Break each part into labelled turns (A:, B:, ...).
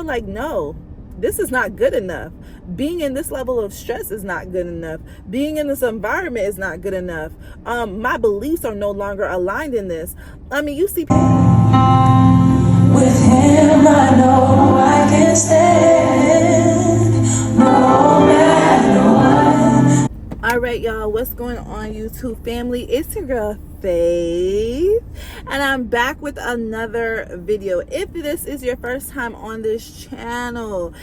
A: are like, no, this is not good enough. Being in this level of stress is not good enough. Being in this environment is not good enough. My beliefs are no longer aligned in this. I mean, you see people.
B: With him, I know I can stand no matter what.
A: All right, y'all, what's going on, YouTube family? It's your girl Faith, and I'm back with another video. If this is your first time on this channel,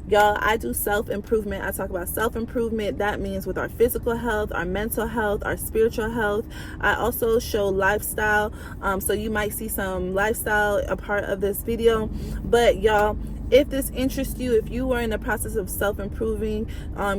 A: y'all, I do self-improvement. I talk about self-improvement. That means with our physical health, our mental health, our spiritual health. I also show lifestyle, so you might see some lifestyle a part of this video. But y'all, if this interests you, if you are in the process of self-improving,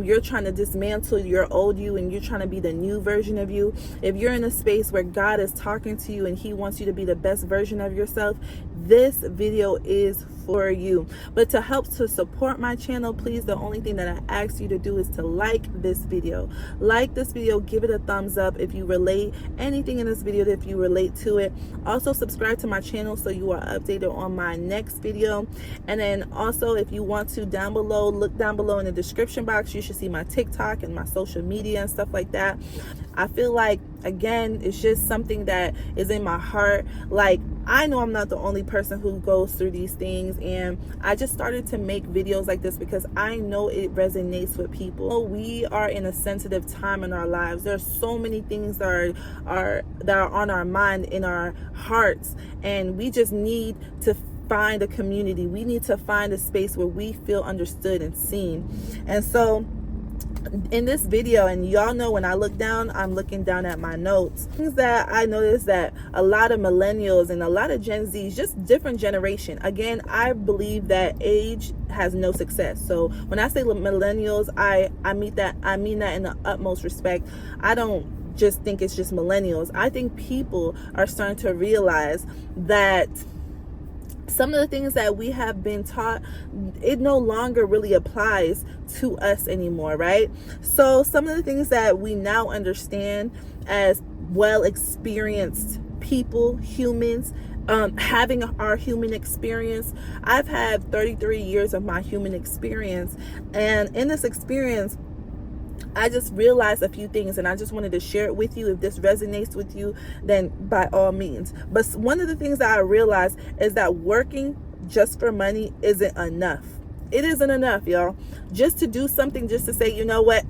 A: you're trying to dismantle your old you and you're trying to be the new version of you, if you're in a space where God is talking to you and he wants you to be the best version of yourself, this video is for you. But to help to support my channel, please, the only thing that I ask you to do is to like this video. Like this video, give it a thumbs up if you relate anything in this video, if you relate to it. Also subscribe to my channel so you are updated on my next video. And then also, if you want to, down below, look down below in the description box, you should see my TikTok and my social media and stuff like that. I feel like, again, it's just something that is in my heart. Like, I know I'm not the only person who goes through these things, and I just started to make videos like this because I know it resonates with people. We are in a sensitive time in our lives. There's so many things that are on our mind, in our hearts, and we just need to find a community. We need to find a space where we feel understood and seen. And so in this video, and y'all know when I look down, I'm looking down at my notes. Things that I noticed that a lot of millennials and a lot of Gen Zs, just different generation. Again, I believe that age has no success. So when I say millennials, I mean that in the utmost respect. I don't just think it's just millennials. I think people are starting to realize that some of the things that we have been taught, it no longer really applies to us anymore, right? So some of the things that we now understand as well experienced people, humans, having our human experience. I've had 33 years of my human experience, and in this experience, I just realized a few things, and I just wanted to share it with you. If this resonates with you, then by all means. But one of the things that I realized is that working just for money isn't enough. It isn't enough, y'all. Just to do something, just to say, you know what,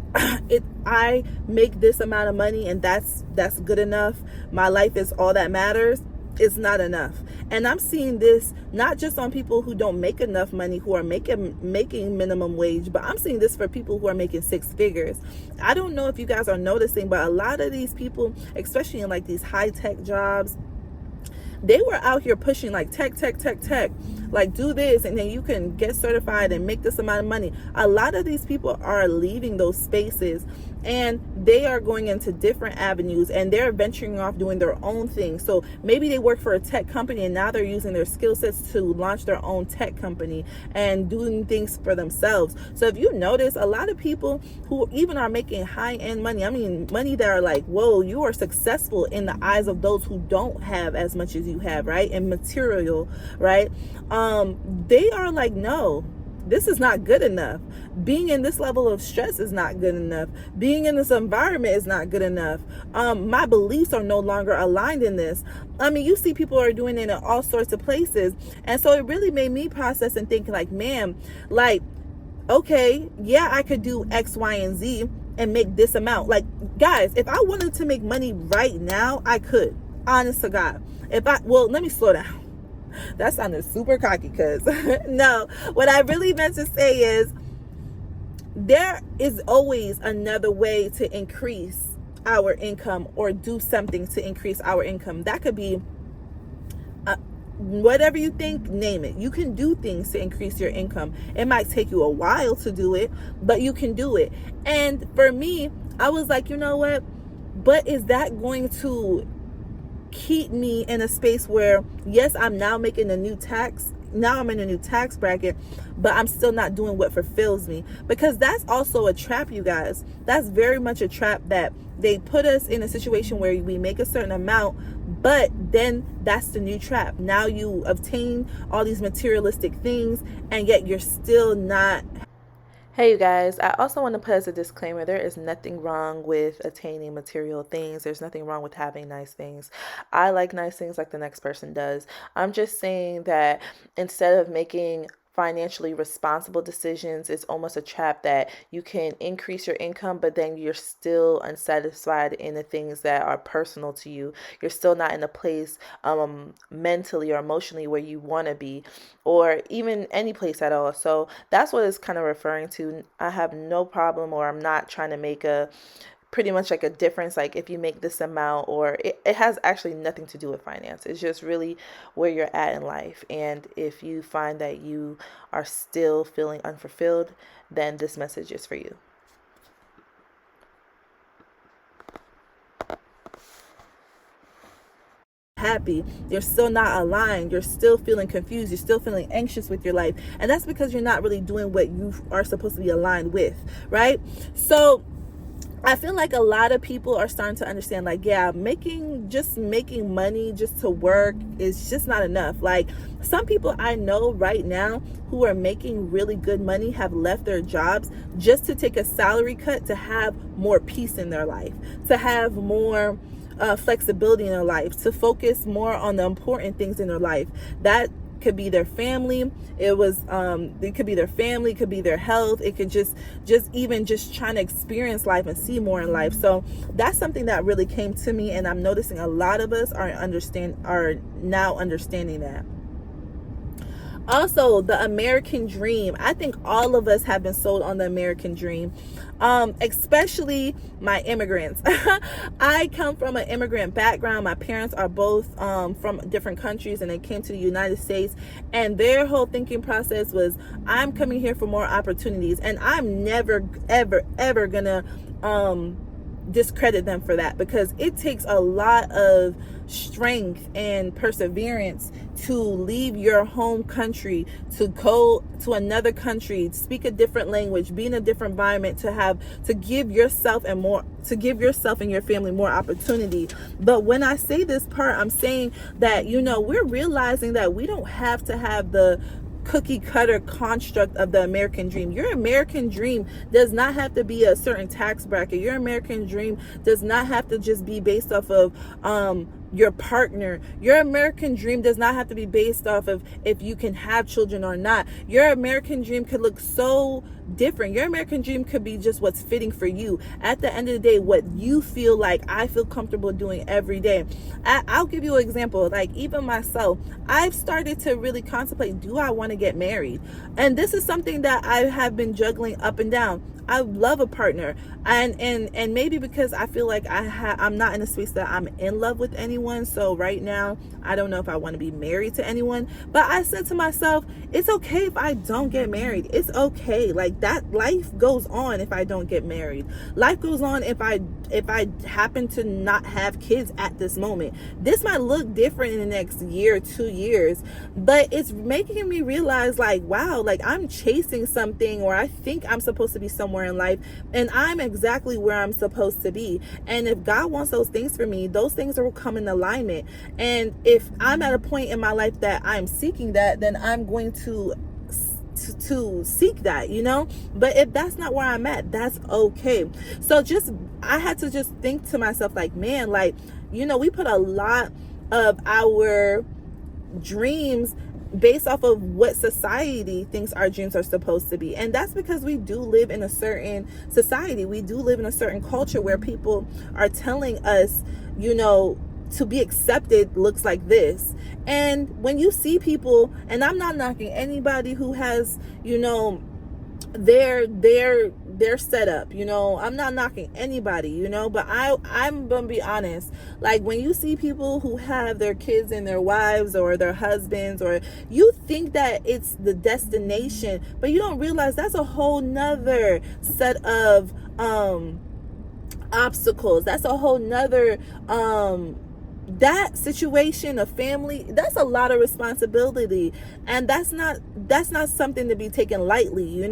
A: I make this amount of money and that's good enough. My life is all that matters. It's not enough. And I'm seeing this not just on people who don't make enough money, who are making minimum wage, but I'm seeing this for people who are making six figures. I don't know if you guys are noticing, but a lot of these people, especially in like these high-tech jobs, they were out here pushing like tech, like do this and then you can get certified and make this amount of money. A lot of these people are leaving those spaces and they are going into different avenues and they're venturing off doing their own thing. So maybe they work for a tech company and now they're using their skill sets to launch their own tech company and doing things for themselves. So if you notice, a lot of people who even are making high-end money, I mean money that are like, whoa, you are successful in the eyes of those who don't have as much as you have, right? And material, right? They are like, no, this is not good enough. Being in this level of stress is not good enough. Being in this environment is not good enough. My beliefs are no longer aligned in this. I mean, you see people are doing it in all sorts of places. And so it really made me process and think like, man, like, okay, yeah, I could do X, Y, and Z and make this amount. Like, guys, if I wanted to make money right now, I could. Honest to God. Let me slow down. That sounded super cocky because no, what I really meant to say is there is always another way to increase our income or do something to increase our income. That could be whatever you think, name it. You can do things to increase your income. It might take you a while to do it, but you can do it. And for me, I was like, you know what? But is that going to keep me in a space where, yes, I'm now making a new tax now I'm in a new tax bracket, but I'm still not doing what fulfills me. Because that's also a trap, you guys. That's very much a trap, that they put us in a situation where we make a certain amount, but then that's the new trap. Now you obtain all these materialistic things, and yet you're still not. Hey, you guys, I also want to put as a disclaimer, there is nothing wrong with attaining material things. There's nothing wrong with having nice things. I like nice things like the next person does. I'm just saying that instead of making financially responsible decisions, it's almost a trap that you can increase your income, but then you're still unsatisfied in the things that are personal to you. You're still not in a place mentally or emotionally where you want to be, or even any place at all. So that's what it's kind of referring to. I have no problem, or I'm not trying to make a pretty much like a difference, like if you make this amount, or it has actually nothing to do with finance. It's just really where you're at in life. And if you find that you are still feeling unfulfilled, then this message is for you. Happy, you're still not aligned, you're still feeling confused, you're still feeling anxious with your life, and that's because you're not really doing what you are supposed to be aligned with, right? So I feel like a lot of people are starting to understand, like, yeah, making money just to work is just not enough. Like, some people I know right now who are making really good money have left their jobs just to take a salary cut, to have more peace in their life, to have more flexibility in their life, to focus more on the important things in their life. That could be their family. It could be their family, it could be their health, it could just even just trying to experience life and see more in life. So that's something that really came to me, and I'm noticing a lot of us are now understanding that. Also, the American dream. I think all of us have been sold on the American dream, especially my immigrants. I come from an immigrant background. My parents are both from different countries, and they came to the United States, and their whole thinking process was, I'm coming here for more opportunities, and I'm never, ever, ever gonna discredit them for that, because it takes a lot of strength and perseverance to leave your home country, to go to another country, speak a different language, be in a different environment, to give yourself and your family more opportunity. But when I say this part, I'm saying that, we're realizing that we don't have to have the cookie cutter construct of the American dream. Your American dream does not have to be a certain tax bracket. Your American dream does not have to just be based off of your partner. Your American dream does not have to be based off of if you can have children or not. Your American dream could look so different. Your American dream could be just what's fitting for you. At the end of the day, what you feel like, I feel comfortable doing every day. I'll give you an example. Like, even myself, I've started to really contemplate, do I want to get married? And this is something that I have been juggling up and down. I love a partner, and maybe because I feel like I'm not in a space that I'm in love with anyone. So right now, I don't know if I want to be married to anyone. But I said to myself, it's okay if I don't get married. It's okay. Like, that life goes on if I don't get married. Life goes on if I happen to not have kids at this moment. This might look different in the next year, 2 years, but it's making me realize, like, wow, like, I'm chasing something, or I think I'm supposed to be somewhere in life, and I'm exactly where I'm supposed to be. And if God wants those things for me, those things will come in alignment. And if I'm at a point in my life that I'm seeking that, then I'm going to seek that, but if that's not where I'm at, that's okay. So I had to just think to myself, like, man, like, we put a lot of our dreams based off of what society thinks our dreams are supposed to be. And that's because we do live in a certain society. We do live in a certain culture where people are telling us, to be accepted looks like this. And when you see people, and I'm not knocking anybody who has, their setup, I'm not knocking anybody, but I'm gonna be honest. Like, when you see people who have their kids and their wives or their husbands, or you think that it's the destination, but you don't realize that's a whole nother set of obstacles. That's a whole nother that situation of family, that's a lot of responsibility, and that's not something to be taken lightly,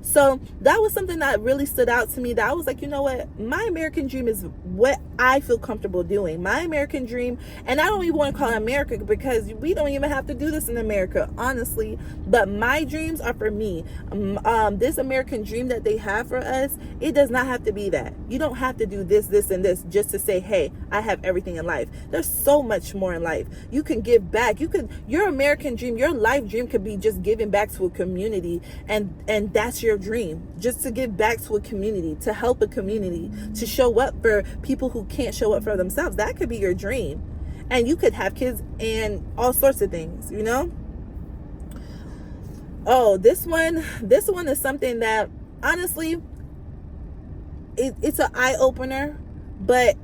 A: so that was something that really stood out to me, that I was like, you know what, my American dream is what I feel comfortable doing. My American dream, and I don't even want to call it America, because we don't even have to do this in America, honestly, but my dreams are for me. This American dream that they have for us, it does not have to be that. You don't have to do this and this just to say, hey, I have everything in life. There's so much more in life. You can give back. Your American dream, your life dream could be just giving back to a community, and that's your dream. Just to give back to a community, to help a community, to show up for people who can't show up for themselves. That could be your dream. And you could have kids and all sorts of things, Oh, this one is something that honestly, it's an eye opener, but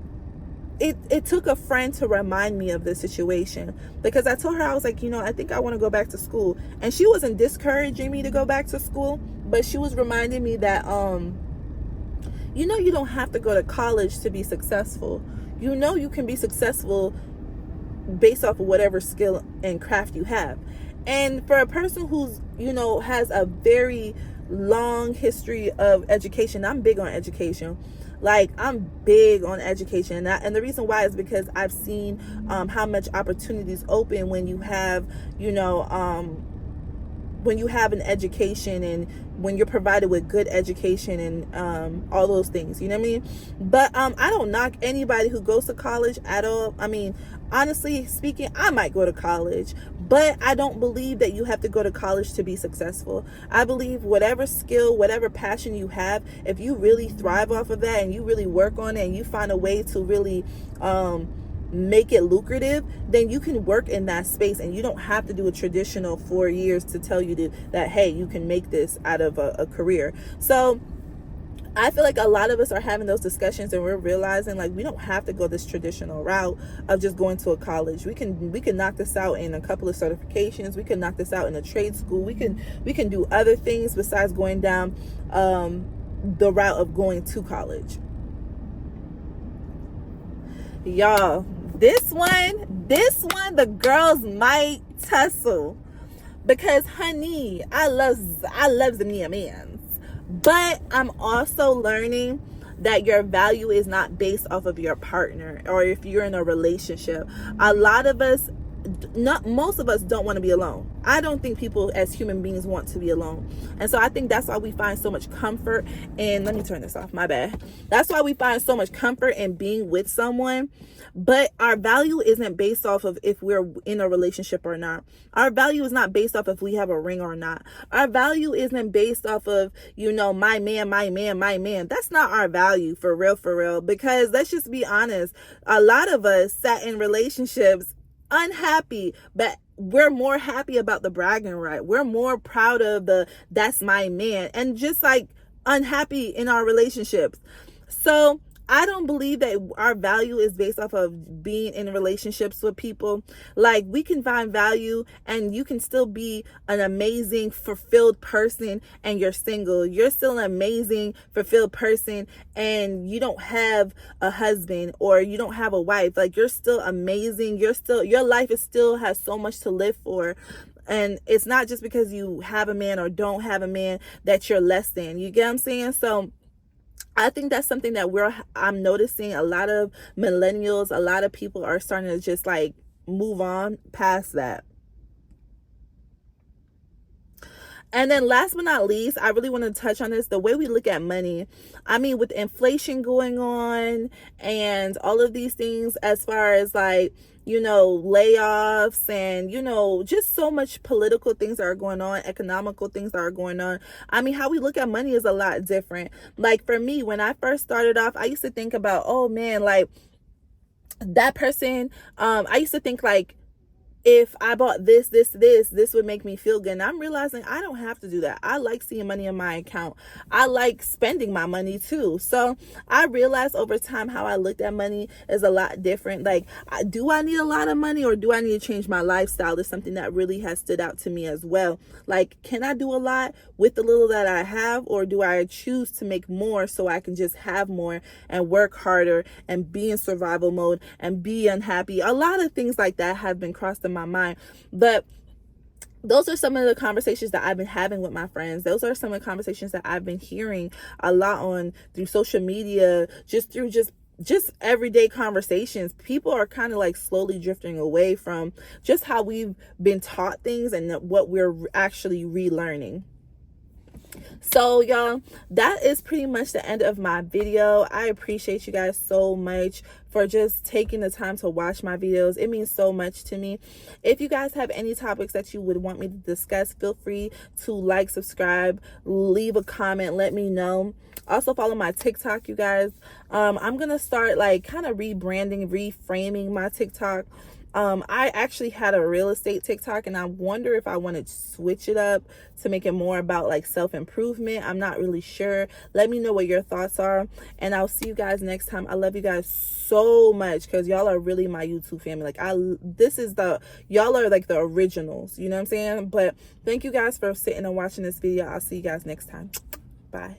A: it took a friend to remind me of the situation, because I told her, I was like, I think I want to go back to school, and she wasn't discouraging me to go back to school, but she was reminding me that you don't have to go to college to be successful. You can be successful based off of whatever skill and craft you have. And for a person who's has a very long history of education, I'm big on education. Like, I'm big on education, and the reason why is because I've seen how much opportunities open when you have an education, and when you're provided with good education, and all those things, you know what I mean? But I don't knock anybody who goes to college at all. I mean, honestly speaking, I might go to college, but I don't believe that you have to go to college to be successful. I believe whatever skill, whatever passion you have, if you really thrive off of that, and you really work on it, and you find a way to really make it lucrative, then you can work in that space, and you don't have to do a traditional 4 years to tell you that hey, you can make this out of a career. So I feel like a lot of us are having those discussions, and we're realizing, like, we don't have to go this traditional route of just going to a college. We can knock this out in a couple of certifications. We can knock this out in a trade school. We can do other things besides going down the route of going to college. Y'all, this one, the girls might tussle, because honey, I love the man. But I'm also learning that your value is not based off of your partner, or if you're in a relationship. A lot of us, most of us don't want to be alone. I don't think people as human beings want to be alone. And so I think that's why we find so much comfort in, let me turn this off, my bad. That's why we find so much comfort in being with someone. But our value isn't based off of if we're in a relationship or not. Our value is not based off if we have a ring or not. Our value isn't based off of, my man. That's not our value, for real. Because let's just be honest. A lot of us sat in relationships unhappy, but we're more happy about the bragging right. We're more proud of that's my man, and just like unhappy in our relationships. So I don't believe that our value is based off of being in relationships with people. Like, we can find value, and you can still be an amazing, fulfilled person, and you're single. You're still an amazing, fulfilled person, and you don't have a husband, or you don't have a wife. Like, you're still amazing. Your life still has so much to live for. And it's not just because you have a man or don't have a man that you're less than. You get what I'm saying? So I think that's something that I'm noticing a lot of millennials, a lot of people are starting to just like move on past that. And then last but not least, I really want to touch on this, the way we look at money. I mean, with inflation going on and all of these things, as far as like, layoffs and, just so much political things that are going on, economical things that are going on. I mean, how we look at money is a lot different. Like, for me, when I first started off, I used to think about, oh man, like that person, I used to think like, if I bought this would make me feel good. And I'm realizing I don't have to do that. I like seeing money in my account. I like spending my money too. So I realized over time how I looked at money is a lot different. Like, do I need a lot of money, or do I need to change my lifestyle? Is something that really has stood out to me as well. Like, can I do a lot with the little that I have, or do I choose to make more so I can just have more and work harder and be in survival mode and be unhappy? A lot of things like that have been crossed in my mind. But those are some of the conversations that I've been having with my friends. Those are some of the conversations that I've been hearing a lot on through social media, just everyday conversations. People are kind of like slowly drifting away from just how we've been taught things and what we're actually relearning. So y'all, that is pretty much the end of my video. I appreciate you guys so much for just taking the time to watch my videos. It means so much to me. If you guys have any topics that you would want me to discuss, feel free to like, subscribe, leave a comment, let me know. Also follow my TikTok, you guys. I'm gonna start like kind of rebranding, reframing my TikTok. I actually had a real estate TikTok, and I wonder if I want to switch it up to make it more about like self-improvement. I'm not really sure. Let me know what your thoughts are, and I'll see you guys next time. I love you guys so much because y'all are really my YouTube family. Like, y'all are like the originals, you know what I'm saying? But thank you guys for sitting and watching this video. I'll see you guys next time. Bye.